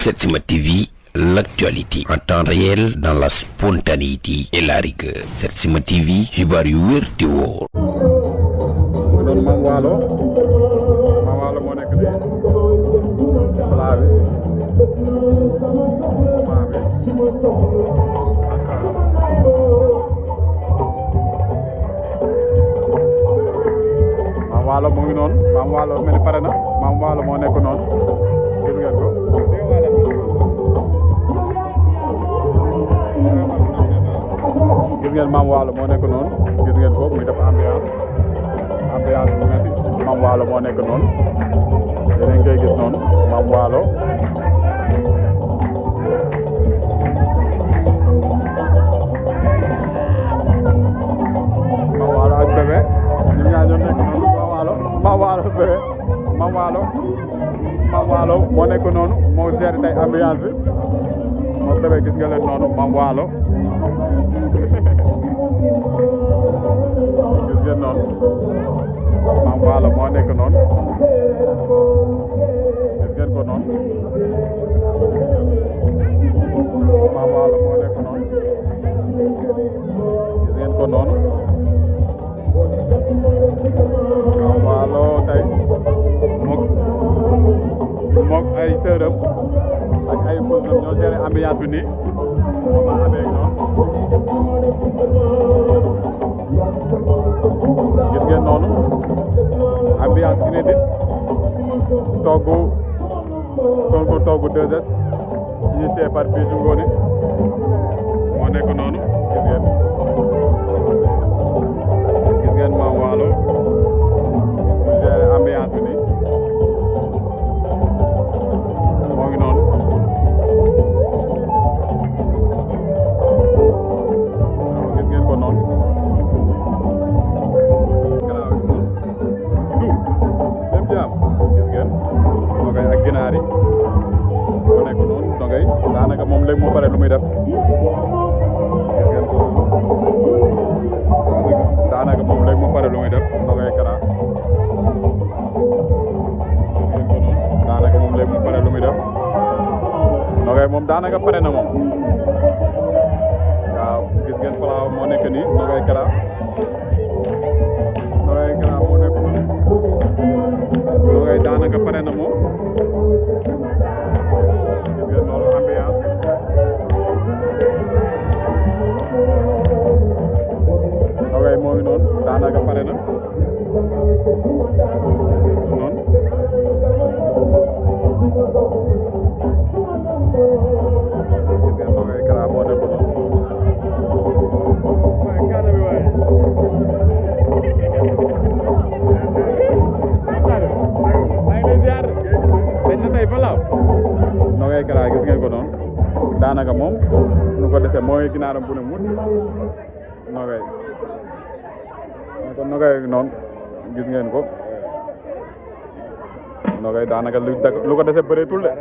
Setsima TV, l'actualité en temps réel dans la spontanéité et la rigueur. Setsima TV, xibaar yu wér te wóor. doon Mame Wallo moo nekk nii plat bi Mame Wallo mu ngi noonu Mame Wallo mel ni pare na Mame Wallo moo nekk noonu gis ngeen ko gis ngeen Mame Wallo moo nekk noonu gis ngeen ko muy def ambiance bu metti Mame Wallo moo nekk noonu yéen a ngi koy gis noonu Mame Wallo ak bébé ñun ñaar ñoo nekk noonu Mame Wallo bébé Mame Wallo moo nekk noonu moo géré tey ambiance bi moo bébé gis nga leen noonu Mame Wallo gis ngeen noonu Mame Wallo moo nekk noonu gis ngeen ko noonu Mame Wallo moo nekk noonu gis ngeen ko noonu Mame Wallo tey mook ay sërëm ak ay bësëm ñoo géré ambiance bi nii moom a amee noonu gis ngeen noonu ambiance inédite toggu 2S initié par Bijou Ngoné moo nekk noonu gis ngeen Mame Wallo mu géré ambiance bi nii moo ngi noonu gis ngeen ko noonu dogay ak ginaar yi moo nekk noonu dogay daanaka moom léegi moo pare lu muy def gis ngeen ko daanaka moom léegi moo pare lu muy def dogay kara gis ngeen ko noonu daanaka moom léegi moo pare lu muy def dogay moom daanaka pare na moom waaw gis ngeen plat moo nekk nii dogay kara moo nekk noonu dogay daanaka pare na moom gis ngeen loolu ambiance dogay moo ngi noonu daanaka pare na noonu gis ngeen dogay kara moo nekk noonu nogay kara gis ngeen ko noonu daanaka moom nu ko defee mooy ginaaram bu ne mut nogay kon nogay noonu gis ngeen ko nogay daanaka lu ko dese bëreetul de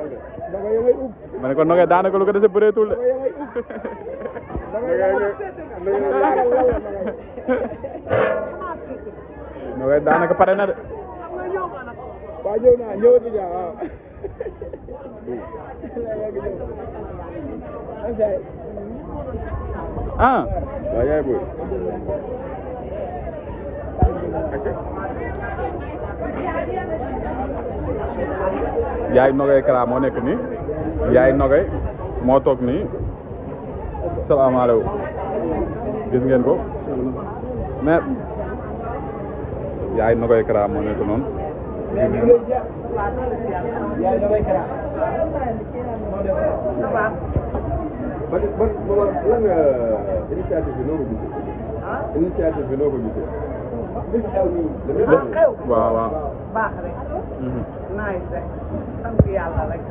ma ne ko nogay daanaka lu ko dese bëreetul de nogay daanaka pare na de waa ñëw naa ñëwati ja waaw ah waaw yaay boy yaay nogay kara moo nekk nii yaay nogay moo toog nii salaamaaleykum gis ngeen ko mais yaay nogay kara moo nekk noonu initiative bi noo ko gisee initiative bi noo ko gisee waaw waaw baax rek nice rek sant yàlla rek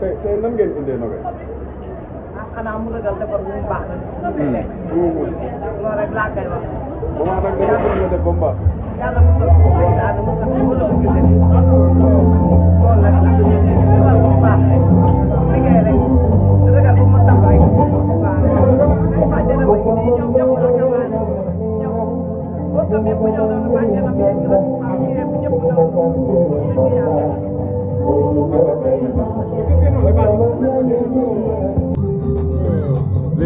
tey nan ngeen indee nogay xanaa mu ragal defar bu mu baax rek loolu rek laa koy wax moment nag danga ko def ba mu baax yàlla mu sal ko daana mu sal ko loolu gisee loolu rek la defar bu mu baax rek liggéey rek ragal bu mu taf rek waaw bàjjana ba ñoom ñëpp la ñëwaat ñëw bokkam yëpp ñëw nañu bàjjana bi yëpp ñëpp ñëw dëgg yàlla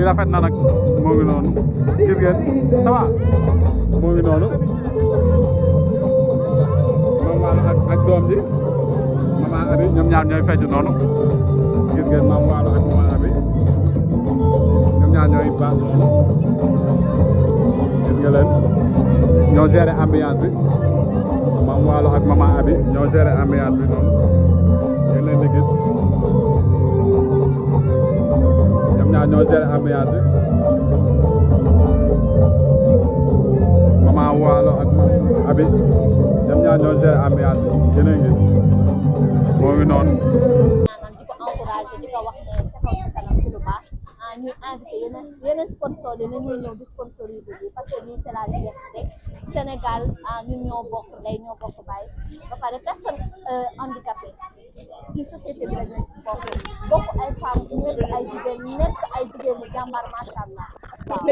lii rafet na nag moo ngi noonu gis ngeen ça va moo ngi noonu Mame Wallo ak doom ji Maman Abi ñoom ñaar ñooy fecc noonu gis ngeen Mame Wallo ak Maman Abi ñoom ñaar ñooy baax noonu gis nga leen ñoo gérer ambiance bi Mame Wallo ak Maman Abi ñoo gérer ambiance bi noonu ngeen leen di gis ñoom ñaar ñoo gérer ambiance bi Maman Wallo ak Maman Abi ñoom ñaar ñoo gérer ambiance bi ngeen leen gis moo ngi noonu. maanaam di ko encouragé di ko wax ne ca kaw ci kanam ci lu baax ñuy invité yeneen sponsor yi nañuy ñëw di sponsoriser bi parce que lii c'est la diversité Sénégal ñun ñoo bokk ndey ñoo bokk baay ba pare personne handicapée ci société bi lañu bokk ay femmes nekk ay jigéen ñu jàmbaar macha allah waaw.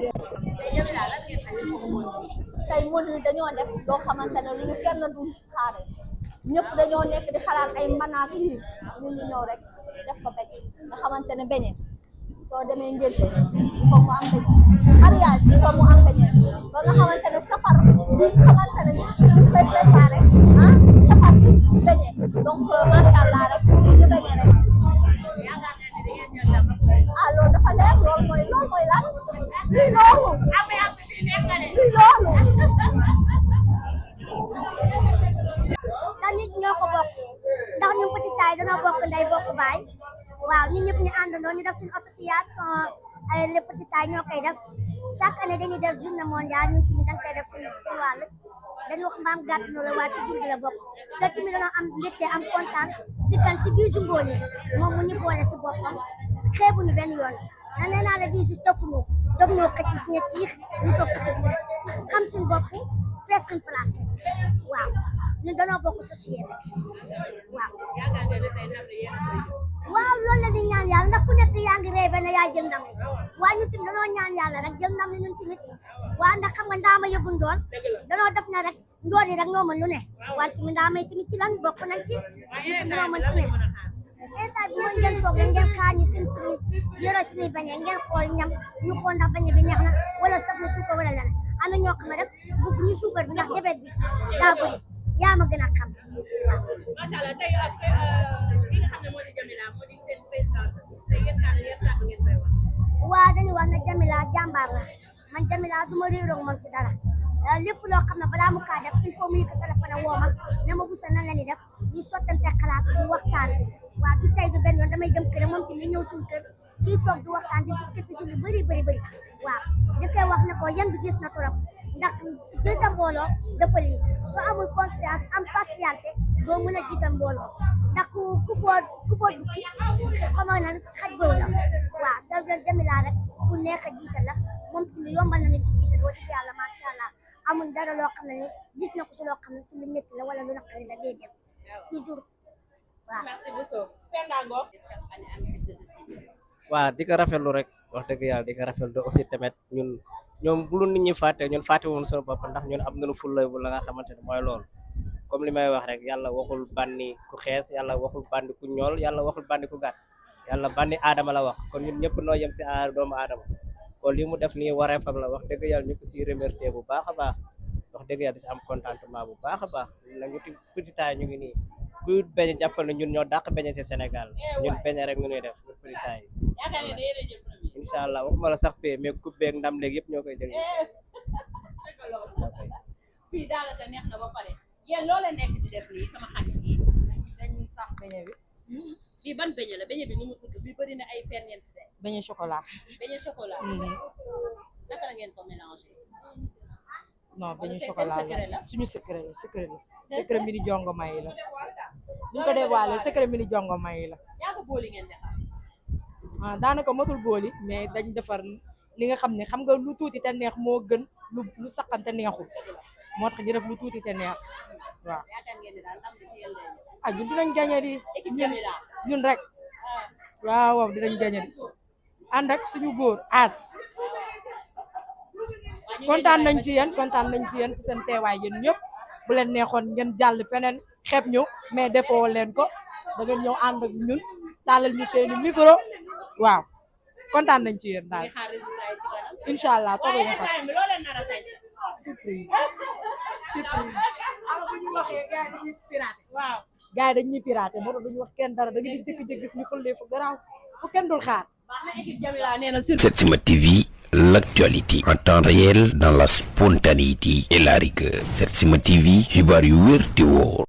tey mënuñu dañoo def loo xamante ne lu ñu kenn du xaare ñëpp dañoo nekk di xalaat ay manaak lii ñun ñu ñëw rek def ko beñe nga xamante ne beñe soo demee ngénte il faut mu am beñe mariage il faut mu am beñe ba nga xamante ne safar li xamante ne ñu koy préparé safar bi beñe donc macha allah rek ñu beñe rek loolu dafa leer loolu mooy lan lii loolu ndax nit ñoo ko bokk ndax ñun Petit Taye dañoo bokk ndey bokk baay waaw ñun ñëpp ñu àndandoo ñu def suñu association les Petit Taye ñoo koy def chaque année dañuy def journée mondiale ñun tamit dañ koy def suñu wàll dañu wax mbaam gàtt no la waaye si jur gi la bokk te tamit dañoo am mbégte am kontaan si kan si Bijou Ngoné moom mu ñu boole si boppam xeebuñu benn yoon na nee naa la Bijou tofuñu daf ñoo xëcc si ñett yi ñu toog si kër xam suñu bopp fees suñu place waaw ñun dañoo bokk société waaw loolu la di ñaan yàlla ndax ku nekk yaa ngi rêvé ne yaa jël ndam waaye ñu tamit dañoo ñaan yàlla rek jël ndam li ñun tamit waaw ndax xam nga ndaama yëgu ndool dañoo def na rek ndool yi rek ñoo mën lu ne waaye tamit ndaama yi tamit ci lan bokk nañ ci ñoo mën ci ne état bi mooy ngeen toog ngeen xaar ñu suñu prise yore suñuy bañe ngeen xool ñam ñu xool ndax bañe bi neex na wala saf na suukar wala leneen am na ñoo xam ne rek bëgg ñu suukar bi ndax jabet bi daa bëri yaa ma gën a xam macha allah tey ki nga xam ne moo di Jamila moo di seen présidente tey ngeen kàddu ngeen koy wax. waa dañuy wax ne Jamila jàmbaar la man Jamila du ma réeroog moom si dara lépp loo xam ne balaa mu kaa def il faut mu yëkk téléphone woo ma ne ma busa nan la ni def ñu sottante xalaat ñu waxtaan waaw du tey du benn yoon damay dem kër moom tamit ñëw suñu kër kii toog di waxtaan di discuter si lu bëri waaw dafay wax ne ko yan bi gis na trop ndax jiite mbooloo dafa lii soo amul confiance am patience doo mën a jiite mbooloo ndax ku boot bu ci xamoo na xaj boobu la waaw dal Jamila rek ku neex a jiite la moom tamit yombal na ni si jiite wax dëgg yàlla macha allah amul dara loo xam ne gis na ko si loo xam ne si lu métti la wala lu naqari la déedéet toujours waaw. merci beaucoup. Penda Ngom. waaw di ko rafetlu rek wax dëgg yàlla di ko rafetlu aussi tamit ñoom bu lu nit ñi fàtte ñun fàtte woon suñu bopp ndax ñun am nañu fulla bu la nga xamante ne mooy loolu comme li may wax rek yàlla waxul bànni ku xees yàlla waxul bànni ku ñool yàlla waxul bànni ku gàtt yàlla bànni aadama la wax kon ñun ñëpp noo yem si doomu aadama kon li mu def nii wareefam la wax dëgg yàlla ñu ko siy remercier bu baax a baax wax dëgg yàlla di si am contentement bu baax a baax nag ñu Petit Taye ñu ngi nii ku beñe jàppal ne ñun ñoo dàq beñe si Sénégal ñun beñe rek ñu ñuy def Petit Taye yaakaar ne yéen a jël premier. incha allah waxuma la sax pay mais coupe beeg ndam léegi yëpp ñoo koy jël. fii daanaka neex na ba pare yéen loo leen nekk di def nii sama xarit yi dañuy sax beñe bi bii ban beñe la beñe bi nu mu tudd bii bëri na ay ferñeent de beñe chocolat beñe chocolat naka la ngeen ko mélangé non beñe seen chocolat secret la? la suñu secret secret mi ni jongo may la buñ ko dévoilé secret mi ni jongo may la ñaata booli ngeen defar daanaka matul booli mais dañ defar li nga xam ne xam nga lu tuuti te neex moo gën lu saqan te neexul moo tax ñu def lu tuuti te neex waaw yaakaar ngeen ne daal am na ci yéen lay ñun dinañ gañe di équipe Jamila ñun rek waaw dinañ gañe di ànd ak suñu góor as kontaan nañ ci yéen ci seen teewaay yéen ñëpp bu leen neexoon ngeen jàll feneen xeeb ñu mais defoo leen ko da ngeen ñëw ànd ak ñun tàllal ñu seeni micro waaw kontaan nañ ci yéen daal xaar résultat yi ci kanam incha allah toog waaye ñu fa time bi loo leen nar a sañ surprise surprise alors bu ñu waxee gars yi dañuy piraté waaw gars yi dañuy piraté moo tax duñu wax kenn dara da nga di jékki-jékki gis ñu fële fu garaaw fu kenn dul xaar baax na équipe Jamila nee na sur Setsima TV, l'actualité en temps réel dans la spontanéité et la rigueur. Setsima TV, xibaar yu wér te wóor.